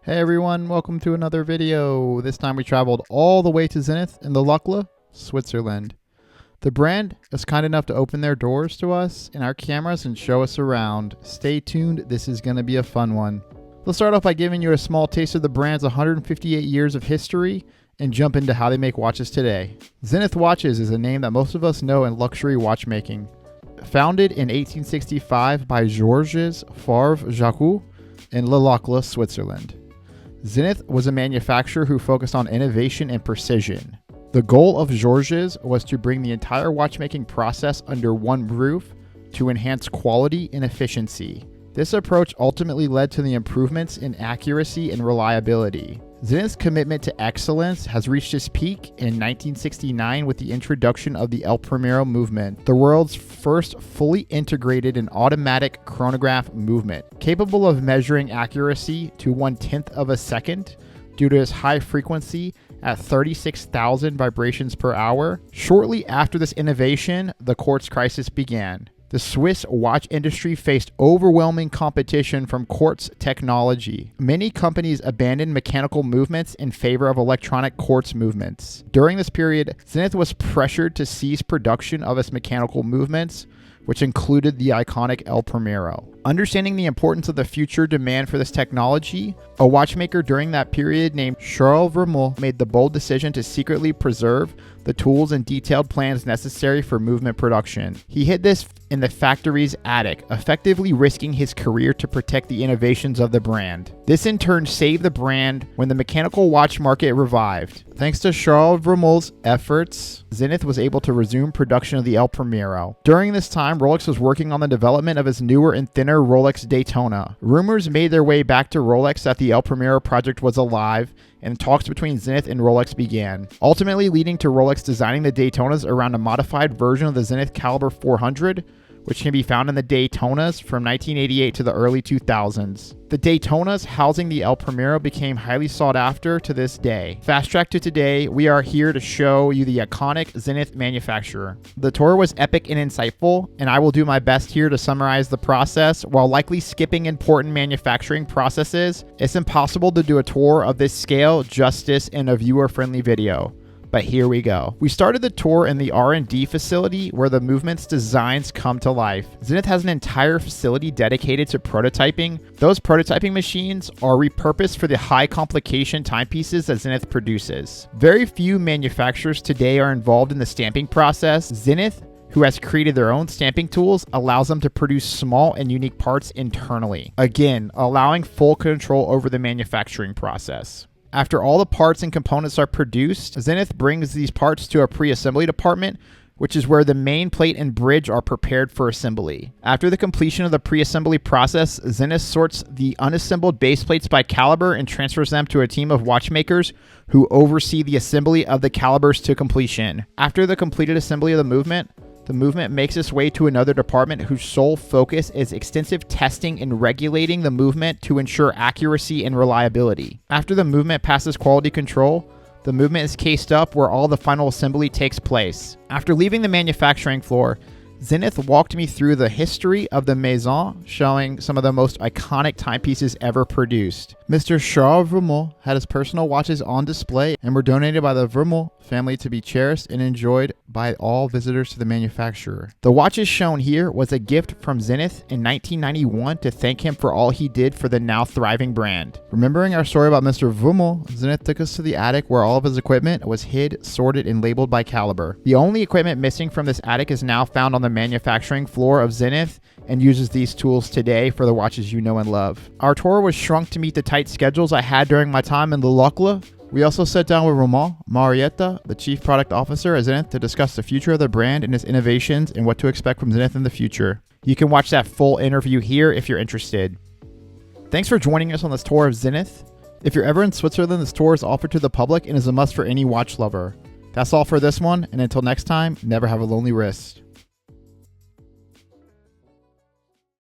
Hey everyone, welcome to another video. This time we traveled all the way to Zenith in the Locle, Switzerland. The brand is kind enough to open their doors to us in our cameras and show us around. Stay tuned, this is going to be a fun one. Let's start off by giving you a small taste of the brand's 158 years of history and jump into how they make watches today. Zenith Watches is a name that most of us know in luxury watchmaking. Founded in 1865 by Georges Favre-Jacquot in Locle, Switzerland. Zenith was a manufacturer who focused on innovation and precision. The goal of Georges was to bring the entire watchmaking process under one roof to enhance quality and efficiency. This approach ultimately led to the improvements in accuracy and reliability. Zenith's commitment to excellence has reached its peak in 1969 with the introduction of the Primero movement, the world's first fully integrated and automatic chronograph movement, capable of measuring accuracy to 1/10 of a second due to its high frequency at 36,000 vibrations per hour. Shortly after this innovation, the quartz crisis began. The Swiss watch industry faced overwhelming competition from quartz technology. Many companies abandoned mechanical movements in favor of electronic quartz movements. During this period, Zenith was pressured to cease production of its mechanical movements, which included the iconic Primero. Understanding the importance of the future demand for this technology, a watchmaker during that period named Charles Vermeulen made the bold decision to secretly preserve the tools and detailed plans necessary for movement production. He hid this in the factory's attic, effectively risking his career to protect the innovations of the brand. This in turn saved the brand when the mechanical watch market revived. Thanks to Charles Vermeulen's efforts, Zenith was able to resume production of the Primero. During this time, Rolex was working on the development of its newer and thinner Rolex Daytona. Rumors made their way back to Rolex that the Primero project was alive, and talks between Zenith and Rolex began, ultimately leading to Rolex designing the Daytonas around a modified version of the Zenith Caliber 400, which can be found in the Daytonas from 1988 to the early 2000s. The Daytonas housing the Primero became highly sought after to this day. Fast track to today, we are here to show you the iconic Zenith manufacturer. The tour was epic and insightful, and I will do my best here to summarize the process. While likely skipping important manufacturing processes, it's impossible to do a tour of this scale justice in a viewer-friendly video. But here we go. We started the tour in the R&D facility where the movement's designs come to life. Zenith has an entire facility dedicated to prototyping. Those prototyping machines are repurposed for the high complication timepieces that Zenith produces. Very few manufacturers today are involved in the stamping process. Zenith, who has created their own stamping tools, allows them to produce small and unique parts internally. Again, allowing full control over the manufacturing process. After all the parts and components are produced, Zenith brings these parts to a pre-assembly department, which is where the main plate and bridge are prepared for assembly. After the completion of the pre-assembly process, Zenith sorts the unassembled base plates by caliber and transfers them to a team of watchmakers who oversee the assembly of the calibers to completion. After the completed assembly of the movement makes its way to another department whose sole focus is extensive testing and regulating the movement to ensure accuracy and reliability. After the movement passes quality control, the movement is cased up where all the final assembly takes place. After leaving the manufacturing floor, Zenith walked me through the history of the Maison, showing some of the most iconic timepieces ever produced. Mr. Charles Vermeulen had his personal watches on display and were donated by the Vermeulen family to be cherished and enjoyed by all visitors to the manufacturer. The watches shown here was a gift from Zenith in 1991 to thank him for all he did for the now thriving brand. Remembering our story about Mr. Vermeulen, Zenith took us to the attic where all of his equipment was hid, sorted, and labeled by caliber. The only equipment missing from this attic is now found on the manufacturing floor of Zenith and uses these tools today for the watches you know and love. Our tour was shrunk to meet the tight schedules I had during my time in the Locle. We also sat down with Romain Marietta, the Chief Product Officer at Zenith, to discuss the future of the brand and its innovations and what to expect from Zenith in the future. You can watch that full interview here if you're interested. Thanks for joining us on this tour of Zenith. If you're ever in Switzerland, this tour is offered to the public and is a must for any watch lover. That's all for this one, and until next time, never have a lonely wrist.